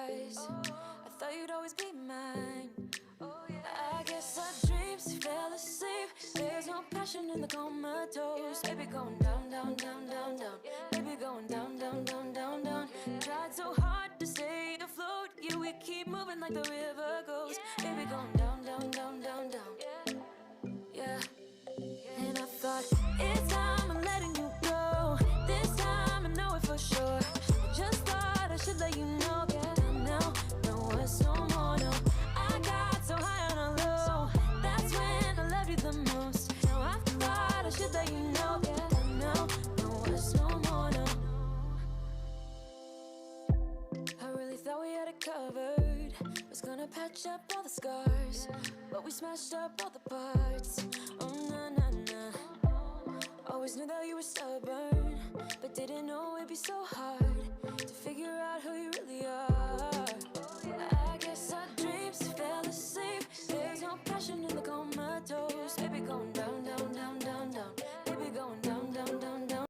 skies. I thought you'd always be mine. I guess our dreams fell asleep. There's no passion in the comatose. Baby going down, down, down, down, down. Baby going down, down, down, down, down. Tried so hard to stay afloat. Yeah, we keep moving like the river goes. Baby going down, down, down, down, down. Yeah. And I thought, it's time I'm letting you go. This time I know it for sure. I just thought I should let you know. Down now, no words no more, no. I got so high on a low. That's when I loved you the most. Now I thought I should let you know. Down now, no words no more, no. I really thought we had it covered. Was gonna patch up all the scars, but we smashed up all the parts. Oh na na na. Always knew that you were stubborn, but didn't know it'd be so hard.